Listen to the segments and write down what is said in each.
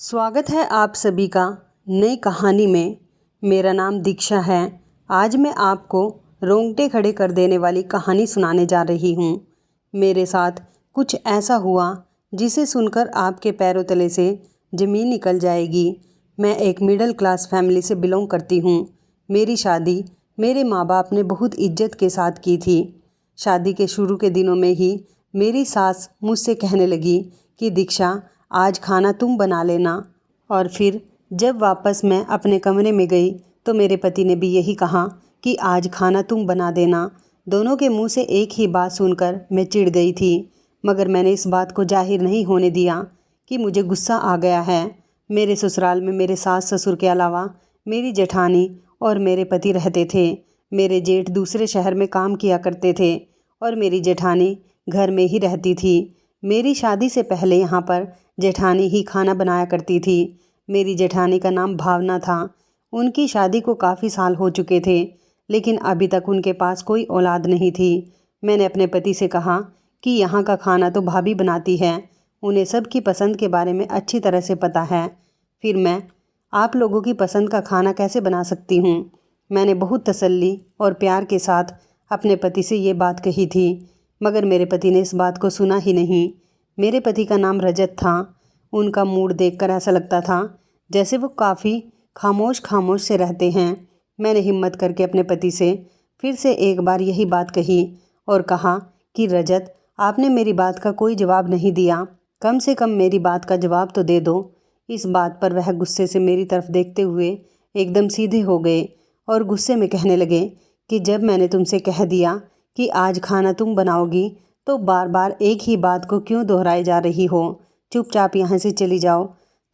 स्वागत है आप सभी का नई कहानी में। मेरा नाम दीक्षा है। आज मैं आपको रोंगटे खड़े कर देने वाली कहानी सुनाने जा रही हूँ। मेरे साथ कुछ ऐसा हुआ जिसे सुनकर आपके पैरों तले से ज़मीन निकल जाएगी। मैं एक मिडिल क्लास फैमिली से बिलोंग करती हूँ। मेरी शादी मेरे माँ बाप ने बहुत इज्जत के साथ की थी। शादी के शुरू के दिनों में ही मेरी सास मुझसे कहने लगी कि दीक्षा, आज खाना तुम बना लेना। और फिर जब वापस मैं अपने कमरे में गई तो मेरे पति ने भी यही कहा कि आज खाना तुम बना देना। दोनों के मुंह से एक ही बात सुनकर मैं चिढ़ गई थी, मगर मैंने इस बात को जाहिर नहीं होने दिया कि मुझे गुस्सा आ गया है। मेरे ससुराल में मेरे सास ससुर के अलावा मेरी जेठानी और मेरे पति रहते थे। मेरे जेठ दूसरे शहर में काम किया करते थे और मेरी जेठानी घर में ही रहती थी। मेरी शादी से पहले यहाँ पर जेठानी ही खाना बनाया करती थी। मेरी जेठानी का नाम भावना था। उनकी शादी को काफ़ी साल हो चुके थे, लेकिन अभी तक उनके पास कोई औलाद नहीं थी। मैंने अपने पति से कहा कि यहाँ का खाना तो भाभी बनाती है, उन्हें सबकी पसंद के बारे में अच्छी तरह से पता है, फिर मैं आप लोगों की पसंद का खाना कैसे बना सकती हूँ। मैंने बहुत तसल्ली और प्यार के साथ अपने पति से ये बात कही थी, मगर मेरे पति ने इस बात को सुना ही नहीं। मेरे पति का नाम रजत था। उनका मूड देखकर ऐसा लगता था जैसे वो काफ़ी खामोश खामोश से रहते हैं। मैंने हिम्मत करके अपने पति से फिर से एक बार यही बात कही और कहा कि रजत, आपने मेरी बात का कोई जवाब नहीं दिया, कम से कम मेरी बात का जवाब तो दे दो। इस बात पर वह गुस्से से मेरी तरफ देखते हुए एकदम सीधे हो गए और गुस्से में कहने लगे कि जब मैंने तुमसे कह दिया कि आज खाना तुम बनाओगी तो बार बार एक ही बात को क्यों दोहराए जा रही हो। चुपचाप यहाँ से चली जाओ।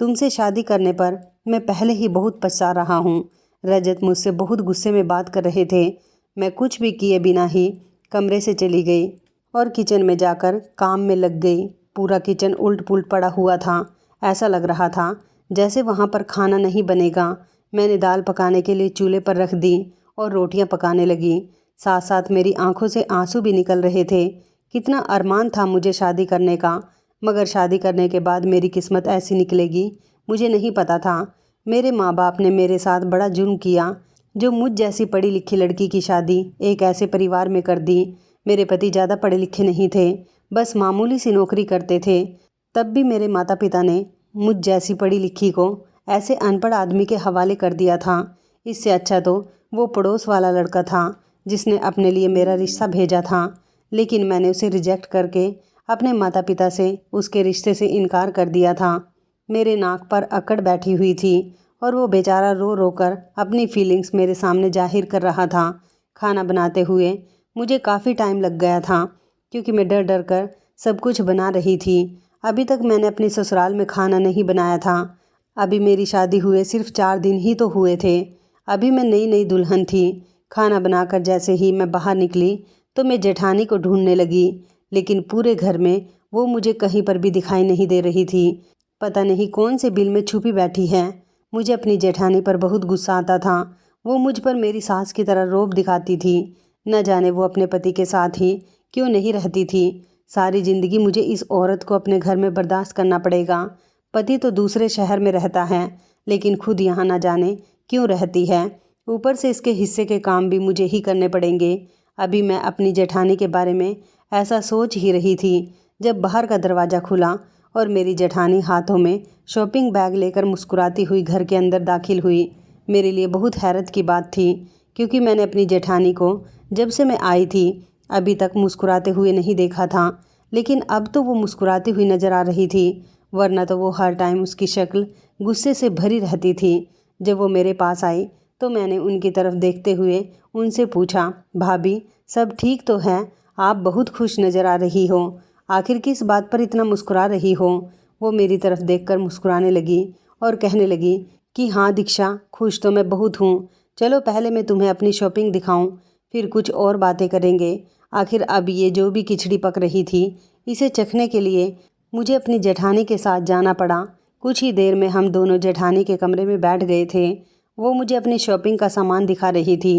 तुमसे शादी करने पर मैं पहले ही बहुत पछता रहा हूँ। रजत मुझसे बहुत गुस्से में बात कर रहे थे। मैं कुछ भी किए बिना ही कमरे से चली गई और किचन में जाकर काम में लग गई। पूरा किचन उल्ट पुल्ट पड़ा हुआ था। ऐसा लग रहा था जैसे वहाँ पर खाना नहीं बनेगा। मैंने दाल पकाने के लिए चूल्हे पर रख दी और रोटियाँ पकाने लगी। साथ साथ मेरी आंखों से आंसू भी निकल रहे थे। कितना अरमान था मुझे शादी करने का, मगर शादी करने के बाद मेरी किस्मत ऐसी निकलेगी मुझे नहीं पता था। मेरे माँ बाप ने मेरे साथ बड़ा जुर्म किया जो मुझ जैसी पढ़ी लिखी लड़की की शादी एक ऐसे परिवार में कर दी। मेरे पति ज़्यादा पढ़े लिखे नहीं थे, बस मामूली सी नौकरी करते थे। तब भी मेरे माता पिता ने मुझ जैसी पढ़ी लिखी को ऐसे अनपढ़ आदमी के हवाले कर दिया था। इससे अच्छा तो वो पड़ोस वाला लड़का था जिसने अपने लिए मेरा रिश्ता भेजा था, लेकिन मैंने उसे रिजेक्ट करके अपने माता पिता से उसके रिश्ते से इनकार कर दिया था। मेरे नाक पर अकड़ बैठी हुई थी और वो बेचारा रो रो कर अपनी फीलिंग्स मेरे सामने जाहिर कर रहा था। खाना बनाते हुए मुझे काफ़ी टाइम लग गया था क्योंकि मैं डर डर कर सब कुछ बना रही थी। अभी तक मैंने अपने ससुराल में खाना नहीं बनाया था। अभी मेरी शादी हुए सिर्फ 4 दिन ही तो हुए थे। अभी मैं नई नई दुल्हन थी। खाना बनाकर जैसे ही मैं बाहर निकली तो मैं जेठानी को ढूंढने लगी, लेकिन पूरे घर में वो मुझे कहीं पर भी दिखाई नहीं दे रही थी। पता नहीं कौन से बिल में छुपी बैठी है। मुझे अपनी जेठानी पर बहुत गुस्सा आता था। वो मुझ पर मेरी सास की तरह रौब दिखाती थी। न जाने वो अपने पति के साथ ही क्यों नहीं रहती थी। सारी ज़िंदगी मुझे इस औरत को अपने घर में बर्दाश्त करना पड़ेगा। पति तो दूसरे शहर में रहता है, लेकिन खुद यहाँ न जाने क्यों रहती है। ऊपर से इसके हिस्से के काम भी मुझे ही करने पड़ेंगे। अभी मैं अपनी जेठानी के बारे में ऐसा सोच ही रही थी जब बाहर का दरवाज़ा खुला और मेरी जेठानी हाथों में शॉपिंग बैग लेकर मुस्कुराती हुई घर के अंदर दाखिल हुई। मेरे लिए बहुत हैरत की बात थी, क्योंकि मैंने अपनी जेठानी को जब से मैं आई थी अभी तक मुस्कुराते हुए नहीं देखा था, लेकिन अब तो वो मुस्कुराती हुई नज़र आ रही थी, वरना तो वो हर टाइम उसकी शक्ल गुस्से से भरी रहती थी। जब वो मेरे पास आई तो मैंने उनकी तरफ देखते हुए उनसे पूछा, भाभी सब ठीक तो है? आप बहुत खुश नज़र आ रही हो, आखिर किस बात पर इतना मुस्कुरा रही हो? वो मेरी तरफ देखकर मुस्कुराने लगी और कहने लगी कि हाँ दीक्षा, खुश तो मैं बहुत हूँ। चलो पहले मैं तुम्हें अपनी शॉपिंग दिखाऊं, फिर कुछ और बातें करेंगे। आखिर अब ये जो भी खिचड़ी पक रही थी इसे चखने के लिए मुझे अपनी जेठानी के साथ जाना पड़ा। कुछ ही देर में हम दोनों जेठानी के कमरे में बैठ गए थे। वो मुझे अपनी शॉपिंग का सामान दिखा रही थी।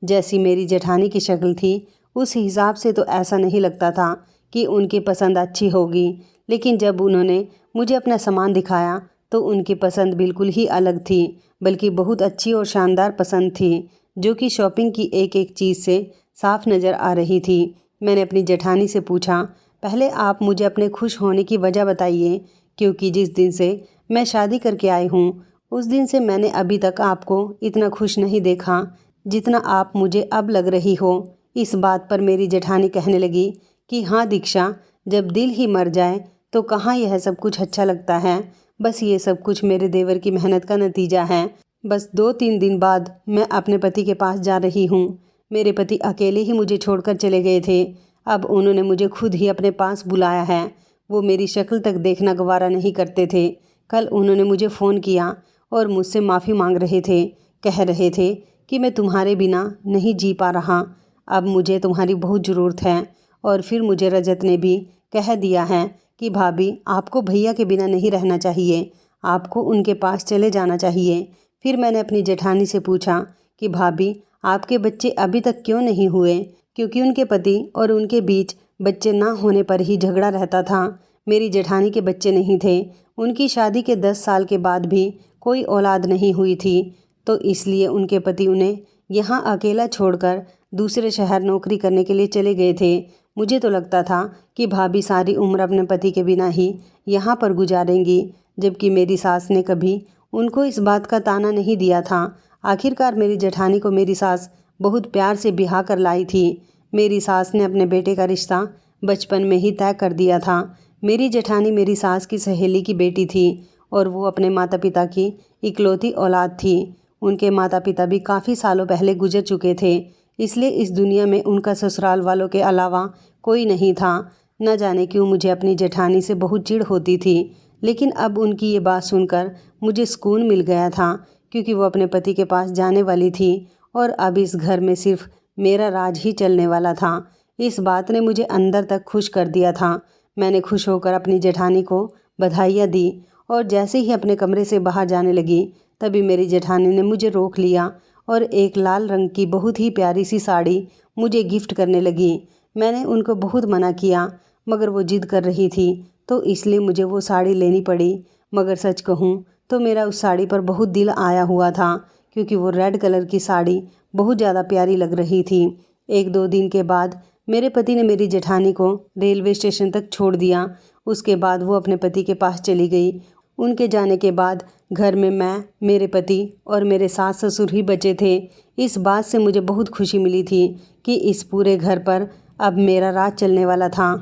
जैसी मेरी जेठानी की शक्ल थी उस हिसाब से तो ऐसा नहीं लगता था कि उनकी पसंद अच्छी होगी, लेकिन जब उन्होंने मुझे अपना सामान दिखाया तो उनकी पसंद बिल्कुल ही अलग थी, बल्कि बहुत अच्छी और शानदार पसंद थी, जो कि शॉपिंग की एक एक चीज़ से साफ नज़र आ रही थी। मैंने अपनी जेठानी से पूछा, पहले आप मुझे अपने खुश होने की वजह बताइए, क्योंकि जिस दिन से मैं शादी करके आई हूँ उस दिन से मैंने अभी तक आपको इतना खुश नहीं देखा जितना आप मुझे अब लग रही हो। इस बात पर मेरी जेठानी कहने लगी कि हाँ दीक्षा, जब दिल ही मर जाए तो कहाँ यह सब कुछ अच्छा लगता है। बस ये सब कुछ मेरे देवर की मेहनत का नतीजा है। बस 2-3 दिन बाद मैं अपने पति के पास जा रही हूँ। मेरे पति अकेले ही मुझे छोड़कर चले गए थे। अब उन्होंने मुझे खुद ही अपने पास बुलाया है। वो मेरी शक्ल तक देखना गवारा नहीं करते थे। कल उन्होंने मुझे फ़ोन किया और मुझसे माफ़ी मांग रहे थे। कह रहे थे कि मैं तुम्हारे बिना नहीं जी पा रहा, अब मुझे तुम्हारी बहुत ज़रूरत है। और फिर मुझे रजत ने भी कह दिया है कि भाभी, आपको भैया के बिना नहीं रहना चाहिए, आपको उनके पास चले जाना चाहिए। फिर मैंने अपनी जेठानी से पूछा कि भाभी, आपके बच्चे अभी तक क्यों नहीं हुए, क्योंकि उनके पति और उनके बीच बच्चे ना होने पर ही झगड़ा रहता था। मेरी जेठानी के बच्चे नहीं थे। उनकी शादी के 10 साल के बाद भी कोई औलाद नहीं हुई थी, तो इसलिए उनके पति उन्हें यहाँ अकेला छोड़कर दूसरे शहर नौकरी करने के लिए चले गए थे। मुझे तो लगता था कि भाभी सारी उम्र अपने पति के बिना ही यहाँ पर गुजारेंगी, जबकि मेरी सास ने कभी उनको इस बात का ताना नहीं दिया था। आखिरकार मेरी जेठानी को मेरी सास बहुत प्यार से ब्याह कर लाई थी। मेरी सास ने अपने बेटे का रिश्ता बचपन में ही तय कर दिया था। मेरी जेठानी मेरी सास की सहेली की बेटी थी और वो अपने माता पिता की इकलौती औलाद थी। उनके माता पिता भी काफ़ी सालों पहले गुजर चुके थे, इसलिए इस दुनिया में उनका ससुराल वालों के अलावा कोई नहीं था। न जाने क्यों मुझे अपनी जेठानी से बहुत चिढ़ होती थी, लेकिन अब उनकी ये बात सुनकर मुझे सुकून मिल गया था, क्योंकि वो अपने पति के पास जाने वाली थी और अब इस घर में सिर्फ मेरा राज ही चलने वाला था। इस बात ने मुझे अंदर तक खुश कर दिया था। मैंने खुश होकर अपनी जेठानी को बधाइयाँ दी और जैसे ही अपने कमरे से बाहर जाने लगी, तभी मेरी जेठानी ने मुझे रोक लिया और एक लाल रंग की बहुत ही प्यारी सी साड़ी मुझे गिफ्ट करने लगी। मैंने उनको बहुत मना किया, मगर वो जिद कर रही थी, तो इसलिए मुझे वो साड़ी लेनी पड़ी। मगर सच कहूँ तो मेरा उस साड़ी पर बहुत दिल आया हुआ था, क्योंकि वो रेड कलर की साड़ी बहुत ज़्यादा प्यारी लग रही थी। 1-2 दिन के बाद मेरे पति ने मेरी जेठानी को रेलवे स्टेशन तक छोड़ दिया। उसके बाद वो अपने पति के पास चली गई। उनके जाने के बाद घर में मैं, मेरे पति और मेरे सास ससुर ही बचे थे। इस बात से मुझे बहुत खुशी मिली थी कि इस पूरे घर पर अब मेरा राज चलने वाला था।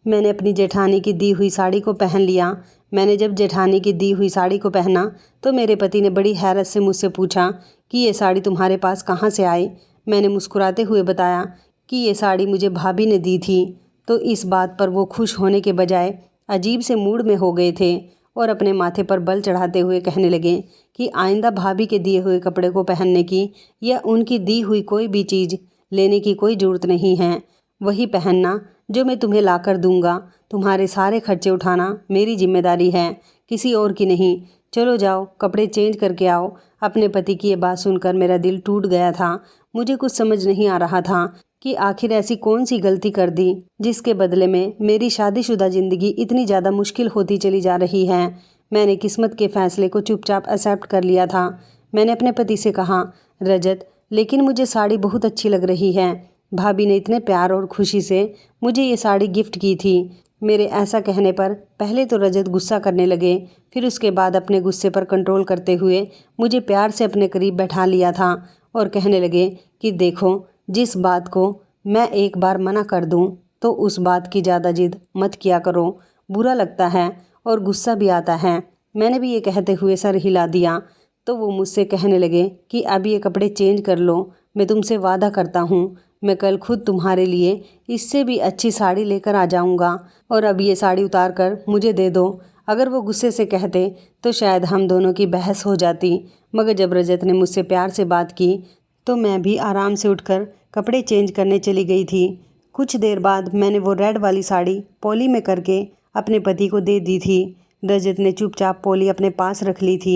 मैंने अपनी जेठानी की दी हुई साड़ी को पहन लिया। मैंने जब जेठानी की दी हुई साड़ी को पहना तो मेरे पति ने बड़ी हैरत से मुझसे पूछा कि ये साड़ी तुम्हारे पास कहाँ से आई। मैंने मुस्कुराते हुए बताया कि ये साड़ी मुझे भाभी ने दी थी। तो इस बात पर वो खुश होने के बजाय अजीब से मूड में हो गए थे और अपने माथे पर बल चढ़ाते हुए कहने लगे कि आइंदा भाभी के दिए हुए कपड़े को पहनने की या उनकी दी हुई कोई भी चीज़ लेने की कोई ज़रूरत नहीं है। वही पहनना जो मैं तुम्हें ला कर दूँगा। तुम्हारे सारे खर्चे उठाना मेरी जिम्मेदारी है, किसी और की नहीं। चलो जाओ, कपड़े चेंज करके आओ। अपने पति की ये बात सुनकर मेरा दिल टूट गया था। मुझे कुछ समझ नहीं आ रहा था कि आखिर ऐसी कौन सी गलती कर दी जिसके बदले में मेरी शादीशुदा ज़िंदगी इतनी ज़्यादा मुश्किल होती चली जा रही है। मैंने किस्मत के फ़ैसले को चुपचाप एक्सेप्ट कर लिया था। मैंने अपने पति से कहा, रजत, लेकिन मुझे साड़ी बहुत अच्छी लग रही है। भाभी ने इतने प्यार और खुशी से मुझे ये साड़ी गिफ्ट की थी। मेरे ऐसा कहने पर पहले तो रजत गुस्सा करने लगे, फिर उसके बाद अपने गुस्से पर कंट्रोल करते हुए मुझे प्यार से अपने करीब बैठा लिया था और कहने लगे कि देखो, जिस बात को मैं एक बार मना कर दूं तो उस बात की ज़्यादा जिद मत किया करो, बुरा लगता है और गुस्सा भी आता है। मैंने भी ये कहते हुए सर हिला दिया। तो वो मुझसे कहने लगे कि अब ये कपड़े चेंज कर लो। मैं तुमसे वादा करता हूँ, मैं कल खुद तुम्हारे लिए इससे भी अच्छी साड़ी लेकर आ जाऊँगा और अब ये साड़ी उतार कर मुझे दे दो। अगर वो गुस्से से कहते तो शायद हम दोनों की बहस हो जाती, मगर जब रजत ने मुझसे प्यार से बात की तो मैं भी आराम से उठकर कपड़े चेंज करने चली गई थी। कुछ देर बाद मैंने वो रेड वाली साड़ी पॉली में करके अपने पति को दे दी थी। रजत ने चुपचाप पॉली अपने पास रख ली थी।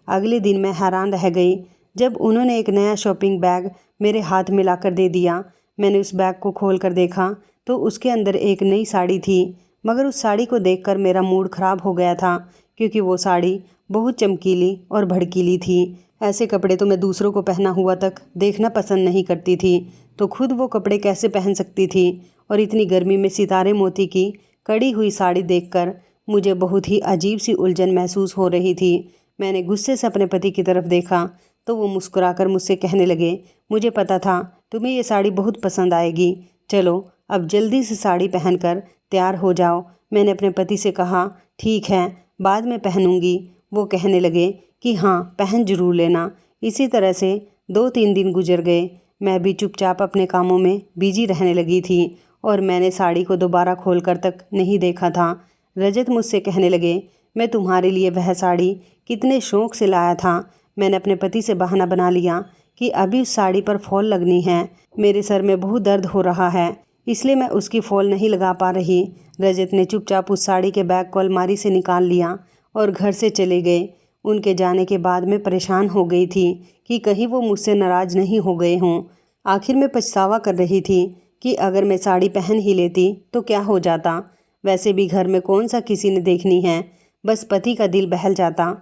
अगले दिन मैं हैरान रह गई जब उन्होंने एक नया शॉपिंग बैग मेरे हाथ में लाकर दे दिया। मैंने उस बैग को खोल कर देखा तो उसके अंदर एक नई साड़ी थी, मगर उस साड़ी को देखकर मेरा मूड ख़राब हो गया था, क्योंकि वो साड़ी बहुत चमकीली और भड़कीली थी। ऐसे कपड़े तो मैं दूसरों को पहना हुआ तक देखना पसंद नहीं करती थी, तो खुद वो कपड़े कैसे पहन सकती थी। और इतनी गर्मी में सितारे मोती की कड़ी हुई साड़ी देखकर मुझे बहुत ही अजीब सी उलझन महसूस हो रही थी। मैंने गुस्से से अपने पति की तरफ देखा तो वो मुस्कुराकर मुझसे कहने लगे, मुझे पता था तुम्हें ये साड़ी बहुत पसंद आएगी, चलो अब जल्दी से साड़ी पहनकर तैयार हो जाओ। मैंने अपने पति से कहा, ठीक है, बाद में पहनूंगी। वो कहने लगे कि हाँ, पहन जरूर लेना। इसी तरह से 2-3 दिन गुजर गए। मैं भी चुपचाप अपने कामों में बिजी रहने लगी थी और मैंने साड़ी को दोबारा खोलकर तक नहीं देखा था। रजत मुझसे कहने लगे, मैं तुम्हारे लिए वह साड़ी कितने शौक़ से लाया था। मैंने अपने पति से बहाना बना लिया कि अभी उस साड़ी पर फॉल लगनी है। मेरे सर में बहुत दर्द हो रहा है, इसलिए मैं उसकी फॉल नहीं लगा पा रही। रजत ने चुपचाप उस साड़ी के बैग को अलमारी से निकाल लिया और घर से चले गए। उनके जाने के बाद मैं परेशान हो गई थी कि कहीं वो मुझसे नाराज़ नहीं हो गए हों। आखिर मैं पछतावा कर रही थी कि अगर मैं साड़ी पहन ही लेती तो क्या हो जाता। वैसे भी घर में कौन सा किसी ने देखनी है, बस पति का दिल बहल जाता।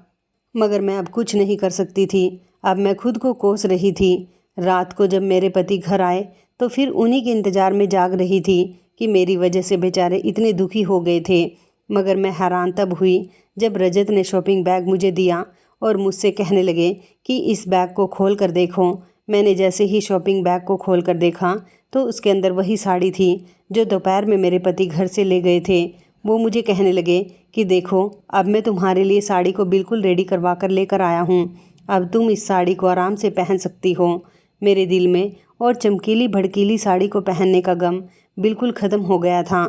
मगर मैं अब कुछ नहीं कर सकती थी। अब मैं खुद को कोस रही थी। रात को जब मेरे पति घर आए तो फिर उन्हीं के इंतज़ार में जाग रही थी कि मेरी वजह से बेचारे इतने दुखी हो गए थे। मगर मैं हैरान तब हुई जब रजत ने शॉपिंग बैग मुझे दिया और मुझसे कहने लगे कि इस बैग को खोल कर देखो। मैंने जैसे ही शॉपिंग बैग को खोल कर देखा तो उसके अंदर वही साड़ी थी जो दोपहर में मेरे पति घर से ले गए थे। वो मुझे कहने लगे कि देखो, अब मैं तुम्हारे लिए साड़ी को बिल्कुल रेडी करवा कर लेकर आया हूँ। अब तुम इस साड़ी को आराम से पहन सकती हो। मेरे दिल में और चमकीली भड़कीली साड़ी को पहनने का गम बिल्कुल ख़त्म हो गया था,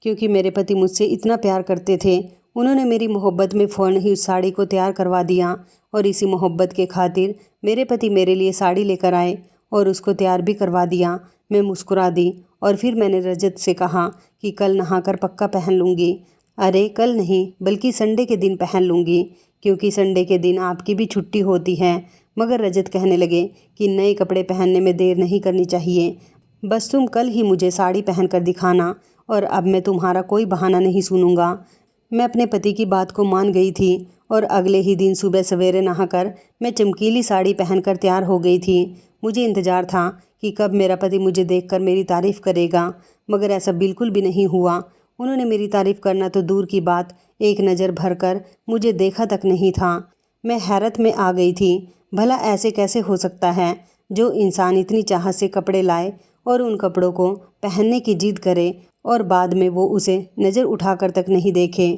क्योंकि मेरे पति मुझसे इतना प्यार करते थे। उन्होंने मेरी मोहब्बत में फ़ौरन ही उस साड़ी को तैयार करवा दिया और इसी मोहब्बत के खातिर मेरे पति मेरे लिए साड़ी लेकर आए और उसको तैयार भी करवा दिया। मैं मुस्कुरा दी और फिर मैंने रजत से कहा कि कल नहाकर पक्का पहन लूँगी। अरे कल नहीं, बल्कि संडे के दिन पहन लूँगी, क्योंकि संडे के दिन आपकी भी छुट्टी होती है। मगर रजत कहने लगे कि नए कपड़े पहनने में देर नहीं करनी चाहिए, बस तुम कल ही मुझे साड़ी पहन कर दिखाना और अब मैं तुम्हारा कोई बहाना नहीं सुनूंगा। मैं अपने पति की बात को मान गई थी और अगले ही दिन सुबह सवेरे नहाकर मैं चमकीली साड़ी पहनकर तैयार हो गई थी। मुझे इंतज़ार था कि कब मेरा पति मुझे देखकर मेरी तारीफ़ करेगा, मगर ऐसा बिल्कुल भी नहीं हुआ। उन्होंने मेरी तारीफ़ करना तो दूर की बात, एक नज़र भरकर मुझे देखा तक नहीं था। मैं हैरत में आ गई थी। भला ऐसे कैसे हो सकता है जो इंसान इतनी चाहत से कपड़े लाए और उन कपड़ों को पहनने की जिद करे और बाद में वो उसे नज़र उठाकर तक नहीं देखे।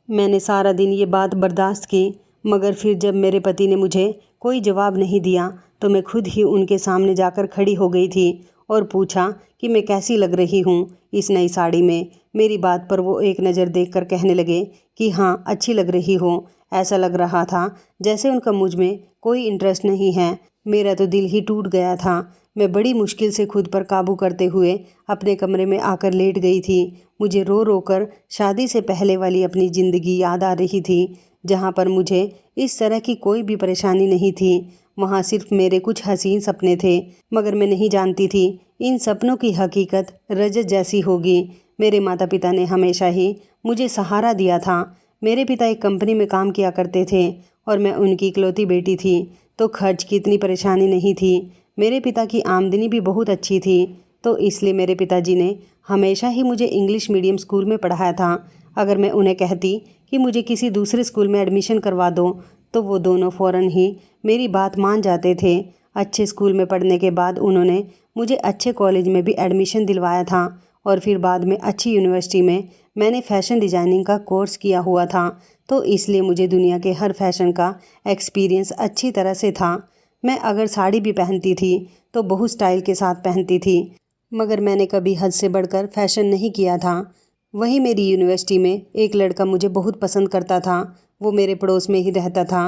मैंने सारा दिन ये बात बर्दाश्त की, मगर फिर जब मेरे पति ने मुझे कोई जवाब नहीं दिया तो मैं खुद ही उनके सामने जाकर खड़ी हो गई थी और पूछा कि मैं कैसी लग रही हूँ इस नई साड़ी में। मेरी बात पर वो एक नज़र देखकर कहने लगे कि हाँ, अच्छी लग रही हो। ऐसा लग रहा था जैसे उनका मुझ में कोई इंटरेस्ट नहीं है। मेरा तो दिल ही टूट गया था। मैं बड़ी मुश्किल से खुद पर काबू करते हुए अपने कमरे में आकर लेट गई थी। मुझे रो रो कर शादी से पहले वाली अपनी ज़िंदगी याद आ रही थी, जहाँ पर मुझे इस तरह की कोई भी परेशानी नहीं थी। वहाँ सिर्फ मेरे कुछ हसीन सपने थे, मगर मैं नहीं जानती थी इन सपनों की हकीकत रजत जैसी होगी। मेरे माता पिता ने हमेशा ही मुझे सहारा दिया था। मेरे पिता एक कंपनी में काम किया करते थे और मैं उनकी इकलौती बेटी थी, तो खर्च की इतनी परेशानी नहीं थी। मेरे पिता की आमदनी भी बहुत अच्छी थी, तो इसलिए मेरे पिताजी ने हमेशा ही मुझे इंग्लिश मीडियम स्कूल में पढ़ाया था। अगर मैं उन्हें कहती कि मुझे किसी दूसरे स्कूल में एडमिशन करवा दो तो वो दोनों फ़ौरन ही मेरी बात मान जाते थे। अच्छे स्कूल में पढ़ने के बाद उन्होंने मुझे अच्छे कॉलेज में भी एडमिशन दिलवाया था और फिर बाद में अच्छी यूनिवर्सिटी में मैंने फ़ैशन डिज़ाइनिंग का कोर्स किया हुआ था, तो इसलिए मुझे दुनिया के हर फैशन का एक्सपीरियंस अच्छी तरह से था। मैं अगर साड़ी भी पहनती थी तो बहुत स्टाइल के साथ पहनती थी, मगर मैंने कभी हद से बढ़कर फ़ैशन नहीं किया था। वहीं मेरी यूनिवर्सिटी में एक लड़का मुझे बहुत पसंद करता था। वो मेरे पड़ोस में ही रहता था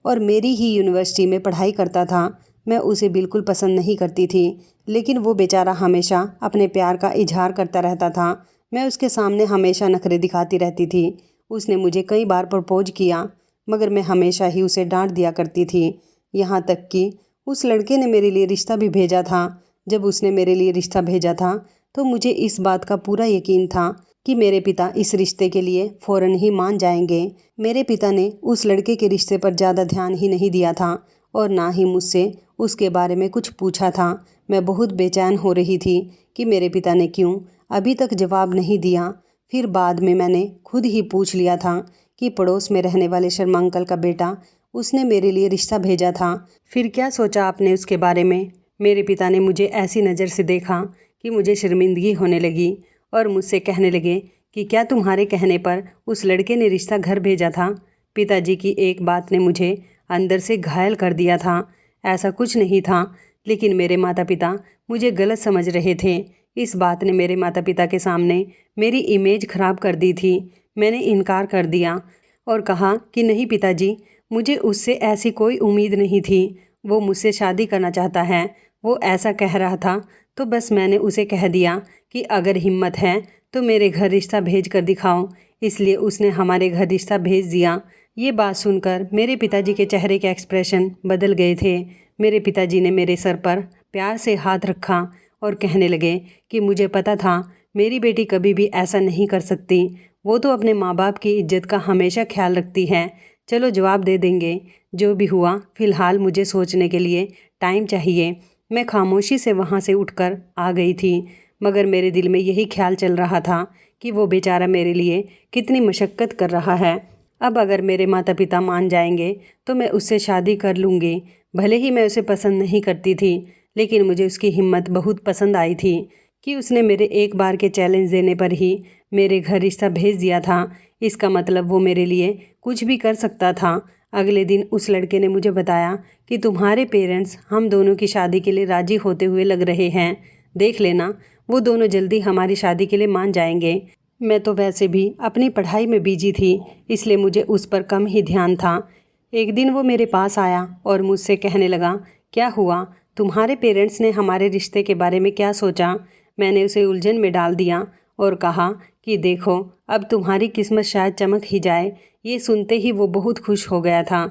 और मेरी ही यूनिवर्सिटी में पढ़ाई करता था। मैं उसे बिल्कुल पसंद नहीं करती थी, लेकिन वो बेचारा हमेशा अपने प्यार का इजहार करता रहता था। मैं उसके सामने हमेशा नखरे दिखाती रहती थी। उसने मुझे कई बार प्रपोज किया, मगर मैं हमेशा ही उसे डांट दिया करती थी। यहाँ तक कि उस लड़के ने मेरे लिए रिश्ता भी भेजा था। जब उसने मेरे लिए रिश्ता भेजा था तो मुझे इस बात का पूरा यकीन था कि मेरे पिता इस रिश्ते के लिए फ़ौरन ही मान जाएंगे। मेरे पिता ने उस लड़के के रिश्ते पर ज़्यादा ध्यान ही नहीं दिया था और ना ही मुझसे उसके बारे में कुछ पूछा था। मैं बहुत बेचैन हो रही थी कि मेरे पिता ने क्यों अभी तक जवाब नहीं दिया। फिर बाद में मैंने खुद ही पूछ लिया था कि पड़ोस में रहने वाले शर्मा अंकल का बेटा, उसने मेरे लिए रिश्ता भेजा था। फिर क्या सोचा आपने उसके बारे में? मेरे पिता ने मुझे ऐसी नज़र से देखा कि मुझे शर्मिंदगी होने लगी और मुझसे कहने लगे कि क्या तुम्हारे कहने पर उस लड़के ने रिश्ता घर भेजा था? पिताजी की एक बात ने मुझे अंदर से घायल कर दिया था। ऐसा कुछ नहीं था, लेकिन मेरे माता पिता मुझे गलत समझ रहे थे। इस बात ने मेरे माता पिता के सामने मेरी इमेज खराब कर दी थी। मैंने इनकार कर दिया और कहा कि नहीं पिताजी, मुझे उससे ऐसी कोई उम्मीद नहीं थी। वो मुझसे शादी करना चाहता है, वो ऐसा कह रहा था, तो बस मैंने उसे कह दिया कि अगर हिम्मत है तो मेरे घर रिश्ता भेज कर दिखाओ। इसलिए उसने हमारे घर रिश्ता भेज दिया। ये बात सुनकर मेरे पिताजी के चेहरे के एक्सप्रेशन बदल गए थे। मेरे पिताजी ने मेरे सर पर प्यार से हाथ रखा और कहने लगे कि मुझे पता था मेरी बेटी कभी भी ऐसा नहीं कर सकती। वो तो अपने माँ बाप की इज्जत का हमेशा ख्याल रखती है। चलो जवाब दे देंगे। जो भी हुआ, फ़िलहाल मुझे सोचने के लिए टाइम चाहिए। मैं खामोशी से वहाँ से उठकर आ गई थी, मगर मेरे दिल में यही ख्याल चल रहा था कि वो बेचारा मेरे लिए कितनी मशक्क़त कर रहा है। अब अगर मेरे माता पिता मान जाएंगे तो मैं उससे शादी कर लूँगी। भले ही मैं उसे पसंद नहीं करती थी, लेकिन मुझे उसकी हिम्मत बहुत पसंद आई थी कि उसने मेरे एक बार के चैलेंज देने पर ही मेरे घर रिश्ता भेज दिया था। इसका मतलब वो मेरे लिए कुछ भी कर सकता था। अगले दिन उस लड़के ने मुझे बताया कि तुम्हारे पेरेंट्स हम दोनों की शादी के लिए राज़ी होते हुए लग रहे हैं। देख लेना, वो दोनों जल्दी हमारी शादी के लिए मान जाएंगे। मैं तो वैसे भी अपनी पढ़ाई में बिजी थी, इसलिए मुझे उस पर कम ही ध्यान था। एक दिन वो मेरे पास आया और मुझसे कहने लगा, क्या हुआ, तुम्हारे पेरेंट्स ने हमारे रिश्ते के बारे में क्या सोचा? मैंने उसे उलझन में डाल दिया और कहा कि देखो, अब तुम्हारी किस्मत शायद चमक ही जाए। ये सुनते ही वो बहुत खुश हो गया था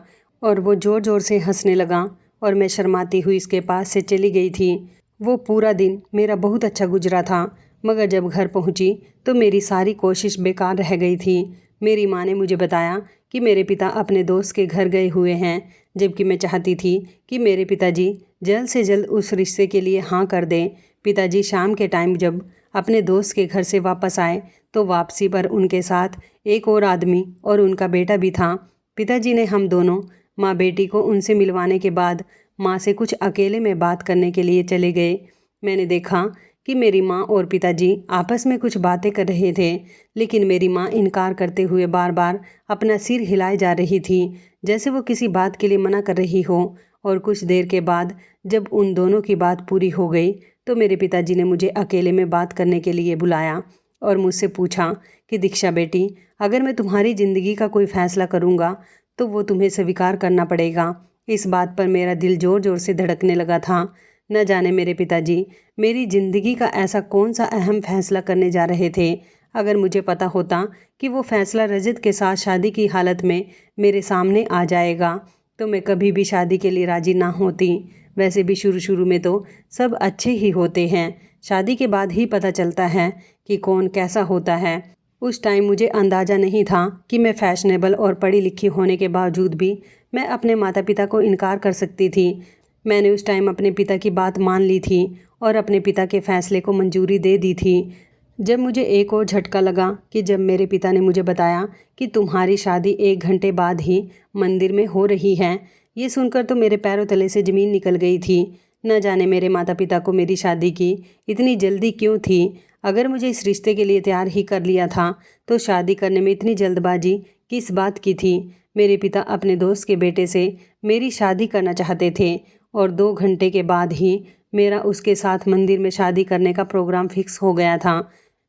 और वो ज़ोर ज़ोर से हंसने लगा और मैं शर्माती हुई इसके पास से चली गई थी। वो पूरा दिन मेरा बहुत अच्छा गुजरा था, मगर जब घर पहुंची तो मेरी सारी कोशिश बेकार रह गई थी। मेरी माँ ने मुझे बताया कि मेरे पिता अपने दोस्त के घर गए हुए हैं, जबकि मैं चाहती थी कि मेरे पिताजी जल्द से जल्द उस रिश्ते के लिए हाँ कर दें। पिताजी शाम के टाइम जब अपने दोस्त के घर से वापस आए तो वापसी पर उनके साथ एक और आदमी और उनका बेटा भी था। पिताजी ने हम दोनों माँ बेटी को उनसे मिलवाने के बाद माँ से कुछ अकेले में बात करने के लिए चले गए। मैंने देखा कि मेरी माँ और पिताजी आपस में कुछ बातें कर रहे थे, लेकिन मेरी माँ इनकार करते हुए बार बार अपना सिर हिलाए जा रही थी, जैसे वो किसी बात के लिए मना कर रही हो। और कुछ देर के बाद जब उन दोनों की बात पूरी हो गई तो मेरे पिताजी ने मुझे अकेले में बात करने के लिए बुलाया और मुझसे पूछा कि दीक्षा बेटी, अगर मैं तुम्हारी ज़िंदगी का कोई फ़ैसला करूँगा तो वो तुम्हें स्वीकार करना पड़ेगा। इस बात पर मेरा दिल ज़ोर ज़ोर से धड़कने लगा था। न जाने मेरे पिताजी मेरी ज़िंदगी का ऐसा कौन सा अहम फैसला करने जा रहे थे। अगर मुझे पता होता कि वो फैसला रजत के साथ शादी की हालत में मेरे सामने आ जाएगा तो मैं कभी भी शादी के लिए राज़ी ना होती। वैसे भी शुरू शुरू में तो सब अच्छे ही होते हैं, शादी के बाद ही पता चलता है कि कौन कैसा होता है। उस टाइम मुझे अंदाज़ा नहीं था कि मैं फैशनेबल और पढ़ी लिखी होने के बावजूद भी मैं अपने माता पिता को इनकार कर सकती थी। मैंने उस टाइम अपने पिता की बात मान ली थी और अपने पिता के फैसले को मंजूरी दे दी थी। जब मुझे एक और झटका लगा कि जब मेरे पिता ने मुझे बताया कि तुम्हारी शादी 1 घंटे बाद ही मंदिर में हो रही है। ये सुनकर तो मेरे पैरों तले से ज़मीन निकल गई थी। न जाने मेरे माता पिता को मेरी शादी की इतनी जल्दी क्यों थी। अगर मुझे इस रिश्ते के लिए तैयार ही कर लिया था तो शादी करने में इतनी जल्दबाजी किस बात की थी। मेरे पिता अपने दोस्त के बेटे से मेरी शादी करना चाहते थे और 2 घंटे के बाद ही मेरा उसके साथ मंदिर में शादी करने का प्रोग्राम फिक्स हो गया था।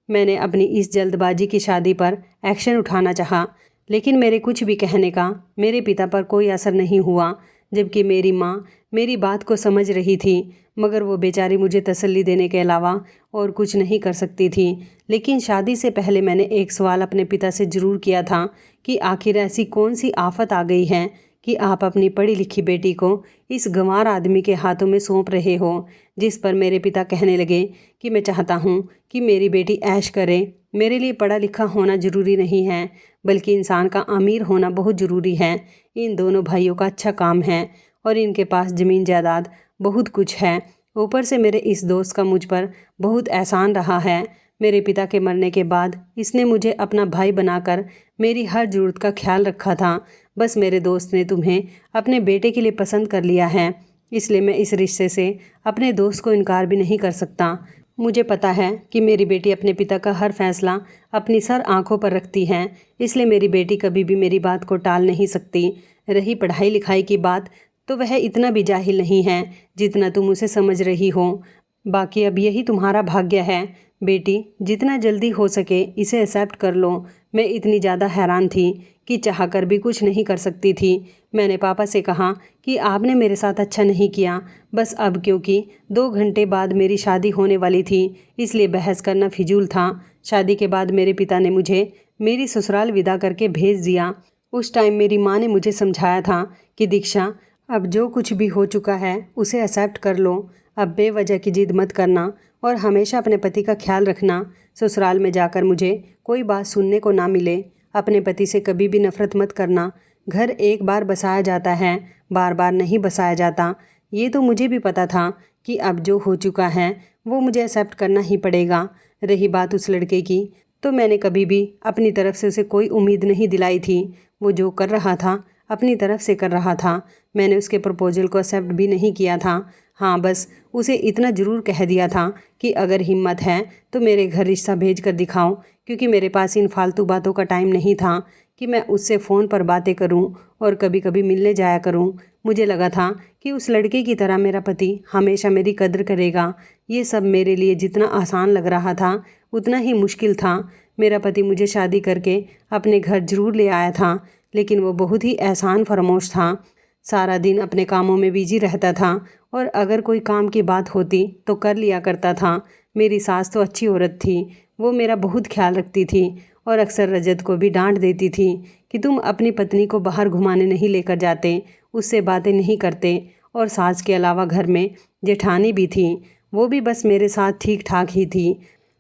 मैंने अपनी इस जल्दबाजी की शादी पर एक्शन उठाना चाहा, लेकिन मेरे कुछ भी कहने का मेरे पिता पर कोई असर नहीं हुआ। जबकि मेरी माँ मेरी बात को समझ रही थी, मगर वो बेचारी मुझे तसल्ली देने के अलावा और कुछ नहीं कर सकती थी। लेकिन शादी से पहले मैंने एक सवाल अपने पिता से ज़रूर किया था कि आखिर ऐसी कौन सी आफत आ गई है कि आप अपनी पढ़ी लिखी बेटी को इस गंवार आदमी के हाथों में सौंप रहे हो। जिस पर मेरे पिता कहने लगे कि मैं चाहता हूँ कि मेरी बेटी ऐश करे मेरे लिए पढ़ा लिखा होना ज़रूरी नहीं है, बल्कि इंसान का अमीर होना बहुत ज़रूरी है। इन दोनों भाइयों का अच्छा काम है और इनके पास ज़मीन जायदाद बहुत कुछ है। ऊपर से मेरे इस दोस्त का मुझ पर बहुत एहसान रहा है। मेरे पिता के मरने के बाद इसने मुझे अपना भाई बनाकर मेरी हर ज़रूरत का ख्याल रखा था। बस मेरे दोस्त ने तुम्हें अपने बेटे के लिए पसंद कर लिया है, इसलिए मैं इस रिश्ते से अपने दोस्त को इनकार भी नहीं कर सकता। मुझे पता है कि मेरी बेटी अपने पिता का हर फैसला अपनी सर आंखों पर रखती है, इसलिए मेरी बेटी कभी भी मेरी बात को टाल नहीं सकती। रही पढ़ाई लिखाई की बात, तो वह इतना भी जाहिल नहीं है जितना तुम उसे समझ रही हो। बाकी अब यही तुम्हारा भाग्य है बेटी, जितना जल्दी हो सके इसे एक्सेप्ट कर लो। मैं इतनी ज़्यादा हैरान थी कि चाह कर भी कुछ नहीं कर सकती थी। मैंने पापा से कहा कि आपने मेरे साथ अच्छा नहीं किया, बस अब क्योंकि 2 घंटे बाद मेरी शादी होने वाली थी, इसलिए बहस करना फिजूल था। शादी के बाद मेरे पिता ने मुझे मेरी ससुराल विदा करके भेज दिया। उस टाइम मेरी माँ ने मुझे समझाया था कि दीक्षा, अब जो कुछ भी हो चुका है उसे एक्सेप्ट कर लो। अब बेवजह की जिद मत करना और हमेशा अपने पति का ख्याल रखना। ससुराल में जाकर मुझे कोई बात सुनने को ना मिले। अपने पति से कभी भी नफरत मत करना। घर एक बार बसाया जाता है, बार बार नहीं बसाया जाता। ये तो मुझे भी पता था कि अब जो हो चुका है वो मुझे एक्सेप्ट करना ही पड़ेगा। रही बात उस लड़के की, तो मैंने कभी भी अपनी तरफ से उसे कोई उम्मीद नहीं दिलाई थी। वो जो कर रहा था अपनी तरफ से कर रहा था। मैंने उसके प्रपोजल को एक्सेप्ट भी नहीं किया था। हाँ, बस उसे इतना ज़रूर कह दिया था कि अगर हिम्मत है तो मेरे घर रिश्ता भेज कर दिखाओ, क्योंकि मेरे पास इन फालतू बातों का टाइम नहीं था कि मैं उससे फ़ोन पर बातें करूं और कभी कभी मिलने जाया करूं। मुझे लगा था कि उस लड़के की तरह मेरा पति हमेशा मेरी कद्र करेगा। ये सब मेरे लिए जितना आसान लग रहा था उतना ही मुश्किल था। मेरा पति मुझे शादी करके अपने घर ज़रूर ले आया था, लेकिन वो बहुत ही एहसान फरामोश था। सारा दिन अपने कामों में बिजी रहता था और अगर कोई काम की बात होती तो कर लिया करता था। मेरी सास तो अच्छी औरत थी, वो मेरा बहुत ख्याल रखती थी और अक्सर रजत को भी डांट देती थी कि तुम अपनी पत्नी को बाहर घुमाने नहीं लेकर जाते, उससे बातें नहीं करते। और सास के अलावा घर में जेठानी भी थी, वो भी बस मेरे साथ ठीक ठाक ही थी।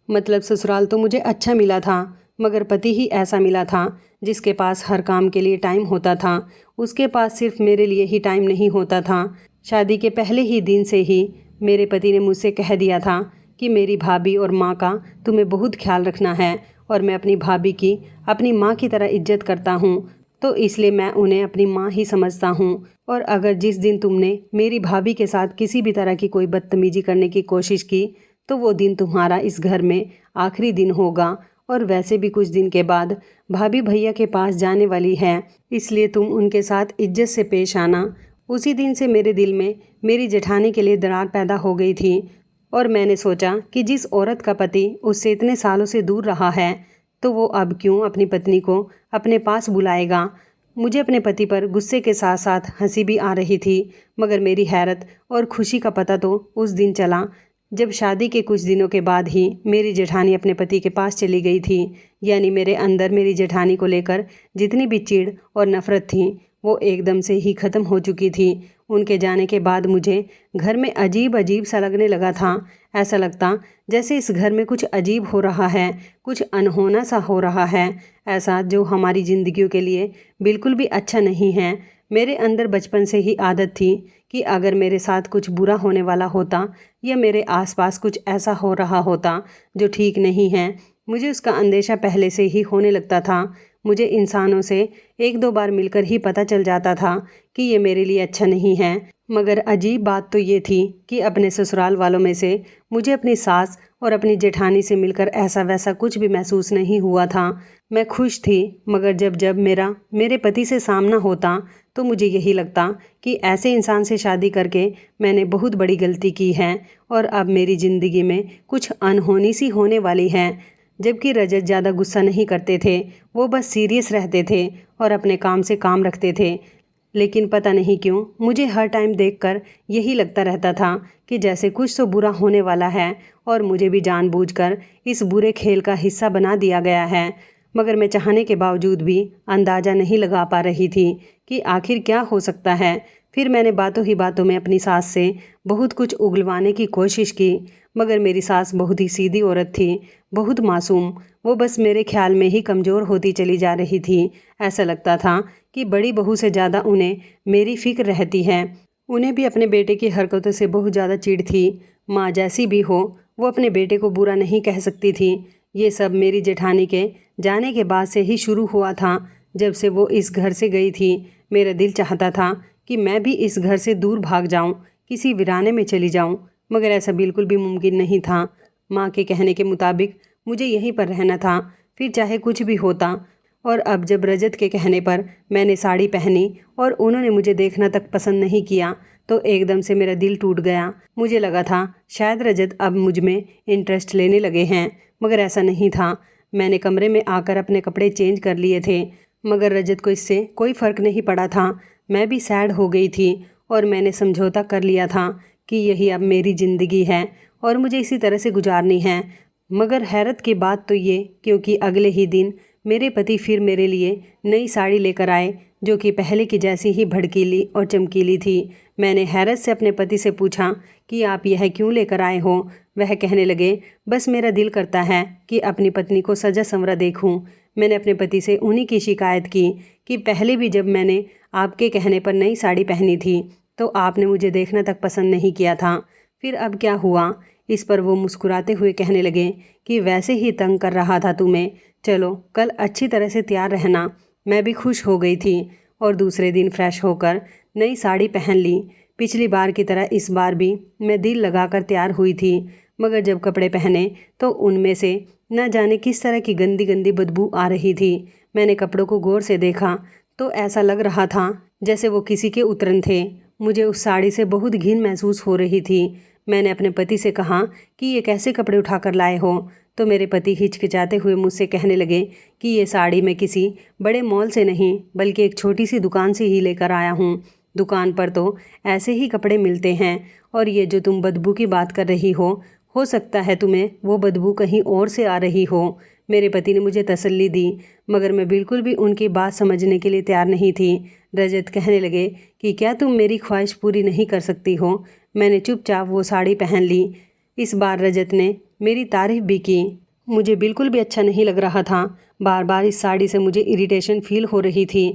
मतलब ससुराल तो मुझे अच्छा मिला था, मगर पति ही ऐसा मिला था जिसके पास हर काम के लिए टाइम होता था। उसके पास सिर्फ मेरे लिए ही टाइम नहीं होता था। शादी के पहले ही दिन से ही मेरे पति ने मुझसे कह दिया था कि मेरी भाभी और माँ का तुम्हें बहुत ख्याल रखना है और मैं अपनी भाभी की अपनी माँ की तरह इज्जत करता हूँ, तो इसलिए मैं उन्हें अपनी माँ ही समझता हूँ। और अगर जिस दिन तुमने मेरी भाभी के साथ किसी भी तरह की कोई बदतमीजी करने की कोशिश की तो वो दिन तुम्हारा इस घर में आखिरी दिन होगा। और वैसे भी कुछ दिन के बाद भाभी भैया के पास जाने वाली है, इसलिए तुम उनके साथ इज्जत से पेश आना। उसी दिन से मेरे दिल में मेरी जेठानी के लिए दरार पैदा हो गई थी और मैंने सोचा कि जिस औरत का पति उससे इतने सालों से दूर रहा है, तो वो अब क्यों अपनी पत्नी को अपने पास बुलाएगा। मुझे अपने पति पर गुस्से के साथ साथ हंसी भी आ रही थी, मगर मेरी हैरत और खुशी का पता तो उस दिन चला जब शादी के कुछ दिनों के बाद ही मेरी जेठानी अपने पति के पास चली गई थी। यानी मेरे अंदर मेरी जेठानी को लेकर जितनी भी चिढ़ और नफ़रत थी वो एकदम से ही ख़त्म हो चुकी थी। उनके जाने के बाद मुझे घर में अजीब अजीब सा लगने लगा था। ऐसा लगता जैसे इस घर में कुछ अजीब हो रहा है, कुछ अनहोना सा हो रहा है, ऐसा जो हमारी ज़िंदगियों के लिए बिल्कुल भी अच्छा नहीं है। मेरे अंदर बचपन से ही आदत थी कि अगर मेरे साथ कुछ बुरा होने वाला होता या मेरे आसपास कुछ ऐसा हो रहा होता जो ठीक नहीं है, मुझे उसका अंदेशा पहले से ही होने लगता था। मुझे इंसानों से 1-2 बार मिलकर ही पता चल जाता था कि ये मेरे लिए अच्छा नहीं है। मगर अजीब बात तो ये थी कि अपने ससुराल वालों में से मुझे अपनी सास और अपनी जेठानी से मिलकर ऐसा वैसा कुछ भी महसूस नहीं हुआ था। मैं खुश थी, मगर जब जब मेरे पति से सामना होता तो मुझे यही लगता कि ऐसे इंसान से शादी करके मैंने बहुत बड़ी गलती की है और अब मेरी ज़िंदगी में कुछ अनहोनी सी होने वाली है। जबकि रजत ज़्यादा गुस्सा नहीं करते थे, वो बस सीरियस रहते थे और अपने काम से काम रखते थे। लेकिन पता नहीं क्यों मुझे हर टाइम देखकर यही लगता रहता था कि जैसे कुछ तो बुरा होने वाला है और मुझे भी जानबूझकर इस बुरे खेल का हिस्सा बना दिया गया है। मगर मैं चाहने के बावजूद भी अंदाज़ा नहीं लगा पा रही थी कि आखिर क्या हो सकता है। फिर मैंने बातों ही बातों में अपनी सास से बहुत कुछ उगलवाने की कोशिश की, मगर मेरी सास बहुत ही सीधी औरत थी। बहुत मासूम। वो बस मेरे ख्याल में ही कमज़ोर होती चली जा रही थी। ऐसा लगता था कि बड़ी बहू से ज़्यादा उन्हें मेरी फ़िक्र रहती है। उन्हें भी अपने बेटे की हरकतों से बहुत ज़्यादा चिढ़ थी। माँ जैसी भी हो, वो अपने बेटे को बुरा नहीं कह सकती थी। ये सब मेरी जेठानी के जाने के बाद से ही शुरू हुआ था। जब से वो इस घर से गई थी, मेरा दिल चाहता था कि मैं भी इस घर से दूर भाग जाऊं, किसी वीराने में चली जाऊं, मगर ऐसा बिल्कुल भी मुमकिन नहीं था। माँ के कहने के मुताबिक मुझे यहीं पर रहना था, फिर चाहे कुछ भी होता। और अब जब रजत के कहने पर मैंने साड़ी पहनी और उन्होंने मुझे देखना तक पसंद नहीं किया, तो एकदम से मेरा दिल टूट गया। मुझे लगा था शायद रजत अब मुझ में इंटरेस्ट लेने लगे हैं, मगर ऐसा नहीं था। मैंने कमरे में आकर अपने कपड़े चेंज कर लिए थे, मगर रजत को इससे कोई फ़र्क नहीं पड़ा था। मैं भी सैड हो गई थी और मैंने समझौता कर लिया था कि यही अब मेरी ज़िंदगी है और मुझे इसी तरह से गुजारनी है। मगर हैरत की बात तो ये, क्योंकि अगले ही दिन मेरे पति फिर मेरे लिए नई साड़ी लेकर आए, जो कि पहले की जैसी ही भड़कीली और चमकीली थी। मैंने हैरत से अपने पति से पूछा कि आप यह क्यों लेकर आए हो। वह कहने लगे, बस मेरा दिल करता है कि अपनी पत्नी को सजा संवरा देखूं। मैंने अपने पति से उन्हीं की शिकायत की कि पहले भी जब मैंने आपके कहने पर नई साड़ी पहनी थी, तो आपने मुझे देखना तक पसंद नहीं किया था। फिर अब क्या हुआ। इस पर वो मुस्कुराते हुए कहने लगे कि वैसे ही तंग कर रहा था तुम्हें, चलो कल अच्छी तरह से तैयार रहना। मैं भी खुश हो गई थी और दूसरे दिन फ्रेश होकर नई साड़ी पहन ली। पिछली बार की तरह इस बार भी मैं दिल लगाकर तैयार हुई थी, मगर जब कपड़े पहने तो उनमें से न जाने किस तरह की गंदी गंदी बदबू आ रही थी। मैंने कपड़ों को गौर से देखा तो ऐसा लग रहा था जैसे वो किसी के उतरन थे। मुझे उस साड़ी से बहुत घिन महसूस हो रही थी। मैंने अपने पति से कहा कि ये कैसे कपड़े उठाकर लाए हो, तो मेरे पति हिचकिचाते हुए मुझसे कहने लगे कि ये साड़ी मैं किसी बड़े मॉल से नहीं बल्कि एक छोटी सी दुकान से ही लेकर आया हूँ। दुकान पर तो ऐसे ही कपड़े मिलते हैं, और ये जो तुम बदबू की बात कर रही हो सकता है तुम्हें वो बदबू कहीं और से आ रही हो। मेरे पति ने मुझे तसल्ली दी, मगर मैं बिल्कुल भी उनकी बात समझने के लिए तैयार नहीं थी। रजत कहने लगे कि क्या तुम मेरी ख्वाहिश पूरी नहीं कर सकती हो। मैंने चुपचाप वो साड़ी पहन ली। इस बार रजत ने मेरी तारीफ भी की। मुझे बिल्कुल भी अच्छा नहीं लग रहा था। बार बार इस साड़ी से मुझे इरिटेशन फील हो रही थी।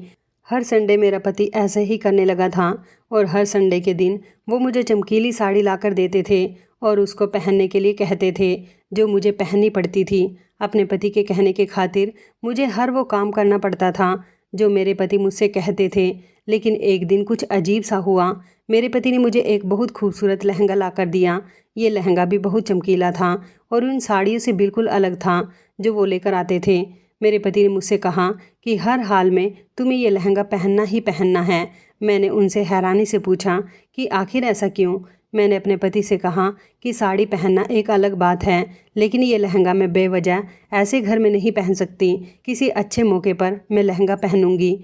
हर संडे मेरा पति ऐसे ही करने लगा था, और हर संडे के दिन वो मुझे चमकीली साड़ी लाकर देते थे और उसको पहनने के लिए कहते थे, जो मुझे पहननी पड़ती थी। अपने पति के कहने के खातिर मुझे हर वो काम करना पड़ता था जो मेरे पति मुझसे कहते थे। लेकिन एक दिन कुछ अजीब सा हुआ। मेरे पति ने मुझे एक बहुत खूबसूरत लहंगा लाकर दिया। ये लहंगा भी बहुत चमकीला था और उन साड़ियों से बिल्कुल अलग था जो वो लेकर आते थे। मेरे पति ने मुझसे कहा कि हर हाल में तुम्हें ये लहंगा पहनना ही पहनना है। मैंने उनसे हैरानी से पूछा कि आखिर ऐसा क्यों। मैंने अपने पति से कहा कि साड़ी पहनना एक अलग बात है, लेकिन ये लहंगा मैं बेवजह ऐसे घर में नहीं पहन सकती। किसी अच्छे मौके पर मैं लहंगा पहनूंगी।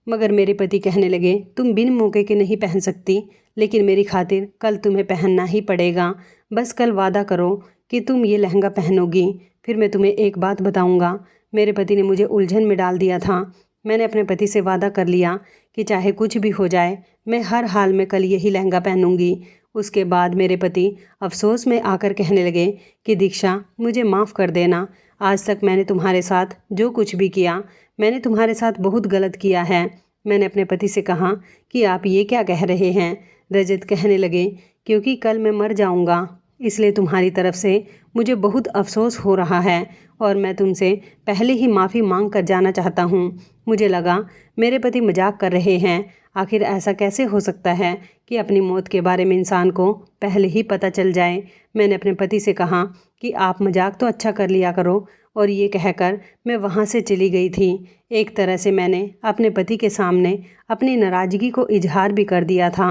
मगर मेरे पति कहने लगे, तुम बिन मौके के नहीं पहन सकती, लेकिन मेरी खातिर कल तुम्हें पहनना ही पड़ेगा। बस कल वादा करो कि तुम ये लहंगा पहनोगी, फिर मैं तुम्हें एक बात बताऊंगा। मेरे पति ने मुझे उलझन में डाल दिया था। मैंने अपने पति से वादा कर लिया कि चाहे कुछ भी हो जाए, मैं हर हाल में कल यही लहंगा पहनूंगी। उसके बाद मेरे पति अफसोस में आकर कहने लगे कि दीक्षा, मुझे माफ़ कर देना। आज तक मैंने तुम्हारे साथ जो कुछ भी किया, मैंने तुम्हारे साथ बहुत गलत किया है। मैंने अपने पति से कहा कि आप ये क्या कह रहे हैं। रजत कहने लगे, क्योंकि कल मैं मर जाऊंगा, इसलिए तुम्हारी तरफ से मुझे बहुत अफसोस हो रहा है और मैं तुमसे पहले ही माफ़ी मांग कर जाना चाहता हूँ। मुझे लगा मेरे पति मजाक कर रहे हैं। आखिर ऐसा कैसे हो सकता है कि अपनी मौत के बारे में इंसान को पहले ही पता चल जाए। मैंने अपने पति से कहा कि आप मजाक तो अच्छा कर लिया करो, और ये कहकर मैं वहाँ से चली गई थी। एक तरह से मैंने अपने पति के सामने अपनी नाराज़गी को इजहार भी कर दिया था।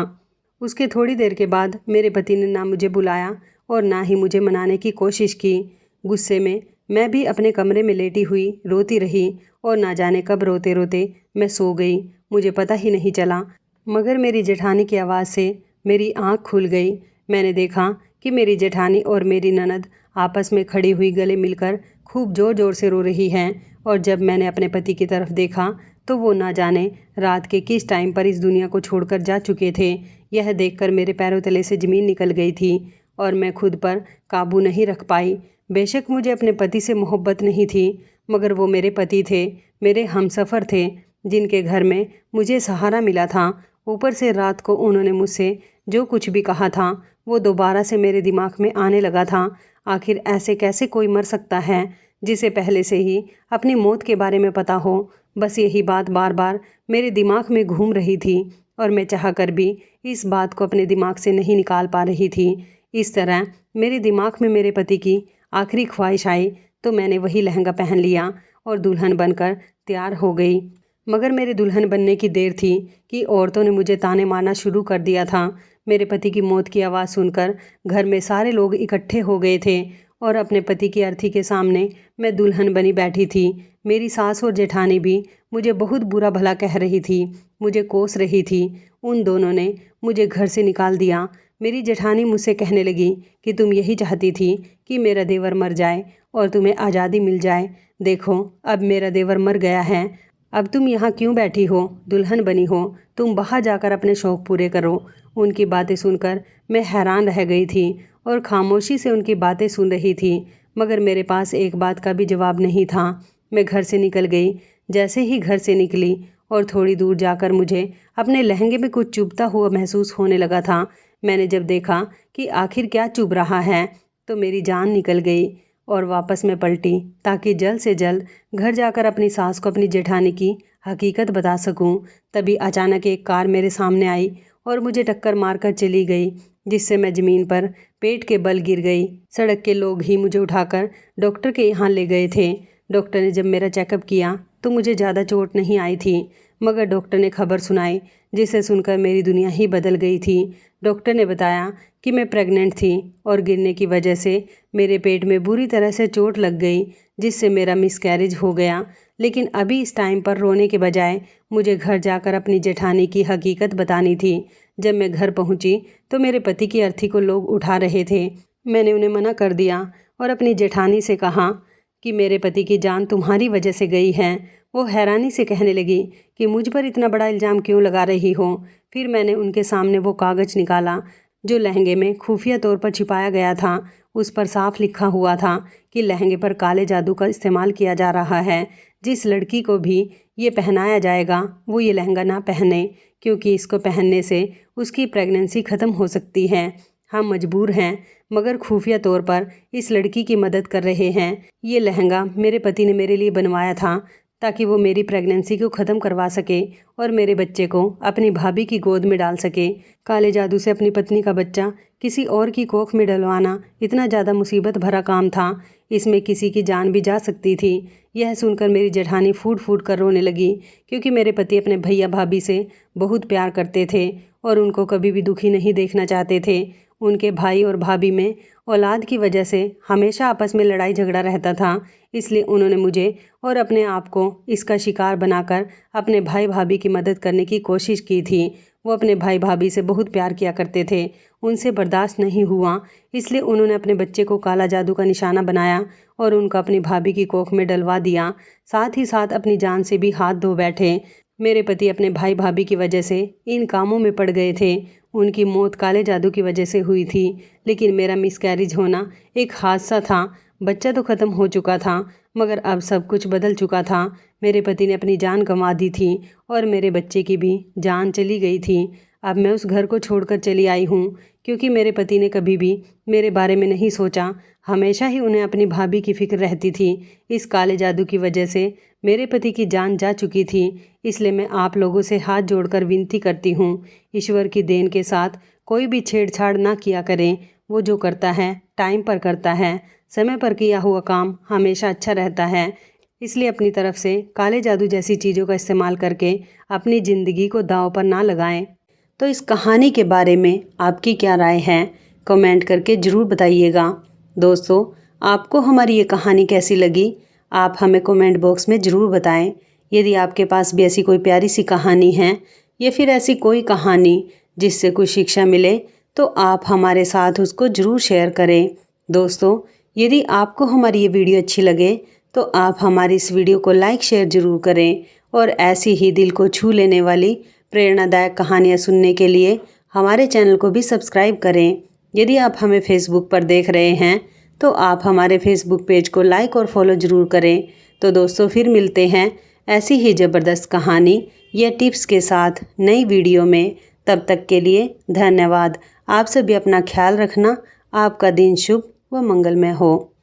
उसके थोड़ी देर के बाद मेरे पति ने ना मुझे बुलाया और ना ही मुझे मनाने की कोशिश की। गुस्से में मैं भी अपने कमरे में लेटी हुई रोती रही और ना जाने कब रोते रोते मैं सो गई। मुझे पता ही नहीं चला, मगर मेरी जेठानी की आवाज़ से मेरी आँख खुल गई। मैंने देखा कि मेरी जेठानी और मेरी ननद आपस में खड़ी हुई गले मिलकर खूब ज़ोर ज़ोर से रो रही हैं। और जब मैंने अपने पति की तरफ देखा तो वो ना जाने रात के किस टाइम पर इस दुनिया को छोड़कर जा चुके थे। यह देखकर मेरे पैरों तले से ज़मीन निकल गई थी और मैं खुद पर काबू नहीं रख पाई। बेशक मुझे अपने पति से मोहब्बत नहीं थी, मगर वो मेरे पति थे, मेरे हमसफ़र थे, जिनके घर में मुझे सहारा मिला था। ऊपर से रात को उन्होंने मुझसे जो कुछ भी कहा था वो दोबारा से मेरे दिमाग में आने लगा था। आखिर ऐसे कैसे कोई मर सकता है जिसे पहले से ही अपनी मौत के बारे में पता हो। बस यही बात बार बार मेरे दिमाग में घूम रही थी और मैं चाह कर भी इस बात को अपने दिमाग से नहीं निकाल पा रही थी। इस तरह मेरे दिमाग में मेरे पति की आखिरी ख्वाहिश आई तो मैंने वही लहंगा पहन लिया और दुल्हन बनकर तैयार हो गई। मगर मेरे दुल्हन बनने की देर थी कि औरतों ने मुझे ताने मारना शुरू कर दिया था। मेरे पति की मौत की आवाज़ सुनकर घर में सारे लोग इकट्ठे हो गए थे और अपने पति की अर्थी के सामने मैं दुल्हन बनी बैठी थी। मेरी सास और जेठानी भी मुझे बहुत बुरा भला कह रही थी, मुझे कोस रही थी। उन दोनों ने मुझे घर से निकाल दिया। मेरी जेठानी मुझसे कहने लगी कि तुम यही चाहती थी कि मेरा देवर मर जाए और तुम्हें आज़ादी मिल जाए। देखो अब मेरा देवर मर गया है, अब तुम यहाँ क्यों बैठी हो, दुल्हन बनी हो, तुम बाहर जाकर अपने शौक़ पूरे करो। उनकी बातें सुनकर मैं हैरान रह गई थी और खामोशी से उनकी बातें सुन रही थी, मगर मेरे पास एक बात का भी जवाब नहीं था। मैं घर से निकल गई। जैसे ही घर से निकली और थोड़ी दूर जाकर मुझे अपने लहंगे में कुछ चुभता हुआ महसूस होने लगा था। मैंने जब देखा कि आखिर क्या चुभ रहा है तो मेरी जान निकल गई और वापस मैं पलटी ताकि जल्द से जल्द घर जाकर अपनी सास को अपनी जेठानी की हकीकत बता सकूं। तभी अचानक एक कार मेरे सामने आई और मुझे टक्कर मारकर चली गई, जिससे मैं ज़मीन पर पेट के बल गिर गई। सड़क के लोग ही मुझे उठाकर डॉक्टर के यहाँ ले गए थे। डॉक्टर ने जब मेरा चेकअप किया तो मुझे ज़्यादा चोट नहीं आई थी, मगर डॉक्टर ने खबर सुनाई जिसे सुनकर मेरी दुनिया ही बदल गई थी। डॉक्टर ने बताया कि मैं प्रेग्नेंट थी और गिरने की वजह से मेरे पेट में बुरी तरह से चोट लग गई, जिससे मेरा मिसकैरेज हो गया। लेकिन अभी इस टाइम पर रोने के बजाय मुझे घर जाकर अपनी जेठानी की हकीकत बतानी थी। जब मैं घर पहुंची तो मेरे पति की अर्थी को लोग उठा रहे थे। मैंने उन्हें मना कर दिया और अपनी जेठानी से कहा कि मेरे पति की जान तुम्हारी वजह से गई है। वो हैरानी से कहने लगी कि मुझ पर इतना बड़ा इल्ज़ाम क्यों लगा रही हो। फिर मैंने उनके सामने वो कागज़ निकाला जो लहंगे में खुफिया तौर पर छिपाया गया था। उस पर साफ लिखा हुआ था कि लहंगे पर काले जादू का इस्तेमाल किया जा रहा है। जिस लड़की को भी ये पहनाया जाएगा वो ये लहंगा ना पहने, क्योंकि इसको पहनने से उसकी प्रेगनेंसी ख़त्म हो सकती है। हम मजबूर हैं मगर खुफिया तौर पर इस लड़की की मदद कर रहे हैं। ये लहंगा मेरे पति ने मेरे लिए बनवाया था ताकि वो मेरी प्रेगनेंसी को ख़त्म करवा सके और मेरे बच्चे को अपनी भाभी की गोद में डाल सके। काले जादू से अपनी पत्नी का बच्चा किसी और की कोख में डलवाना इतना ज़्यादा मुसीबत भरा काम था, इसमें किसी की जान भी जा सकती थी। यह सुनकर मेरी जेठानी फूट फूट कर रोने लगी, क्योंकि मेरे पति अपने भैया भाभी से बहुत प्यार करते थे और उनको कभी भी दुखी नहीं देखना चाहते थे। उनके भाई और भाभी में औलाद की वजह से हमेशा आपस में लड़ाई झगड़ा रहता था, इसलिए उन्होंने मुझे और अपने आप को इसका शिकार बनाकर अपने भाई भाभी की मदद करने की कोशिश की थी। वो अपने भाई भाभी से बहुत प्यार किया करते थे, उनसे बर्दाश्त नहीं हुआ, इसलिए उन्होंने अपने बच्चे को काला जादू का निशाना बनाया और उनको अपनी भाभी की कोख में डलवा दिया। साथ ही साथ अपनी जान से भी हाथ धो बैठे। मेरे पति अपने भाई भाभी की वजह से इन कामों में पड़ गए थे। उनकी मौत काले जादू की वजह से हुई थी, लेकिन मेरा मिसकैरेज होना एक हादसा था। बच्चा तो ख़त्म हो चुका था, मगर अब सब कुछ बदल चुका था। मेरे पति ने अपनी जान गंवा दी थी और मेरे बच्चे की भी जान चली गई थी। अब मैं उस घर को छोड़कर चली आई हूँ, क्योंकि मेरे पति ने कभी भी मेरे बारे में नहीं सोचा। हमेशा ही उन्हें अपनी भाभी की फ़िक्र रहती थी। इस काले जादू की वजह से मेरे पति की जान जा चुकी थी, इसलिए मैं आप लोगों से हाथ जोड़कर विनती करती हूँ, ईश्वर की देन के साथ कोई भी छेड़छाड़ ना किया करें। वो जो करता है टाइम पर करता है, समय पर किया हुआ काम हमेशा अच्छा रहता है। इसलिए अपनी तरफ से काले जादू जैसी चीज़ों का इस्तेमाल करके अपनी ज़िंदगी को दांव पर ना लगाएं। तो इस कहानी के बारे में आपकी क्या राय है, कमेंट करके ज़रूर बताइएगा। दोस्तों, आपको हमारी ये कहानी कैसी लगी, आप हमें कमेंट बॉक्स में ज़रूर बताएं। यदि आपके पास भी ऐसी कोई प्यारी सी कहानी है या फिर ऐसी कोई कहानी जिससे कुछ शिक्षा मिले, तो आप हमारे साथ उसको ज़रूर शेयर करें। दोस्तों, यदि आपको हमारी ये वीडियो अच्छी लगे तो आप हमारी इस वीडियो को लाइक शेयर ज़रूर करें और ऐसी ही दिल को छू लेने वाली प्रेरणादायक कहानियाँ सुनने के लिए हमारे चैनल को भी सब्सक्राइब करें। यदि आप हमें फेसबुक पर देख रहे हैं तो आप हमारे फेसबुक पेज को लाइक और फॉलो ज़रूर करें। तो दोस्तों फिर मिलते हैं ऐसी ही ज़बरदस्त कहानी या टिप्स के साथ नई वीडियो में। तब तक के लिए धन्यवाद। आप सभी अपना ख्याल रखना। आपका दिन शुभ व मंगलमय हो।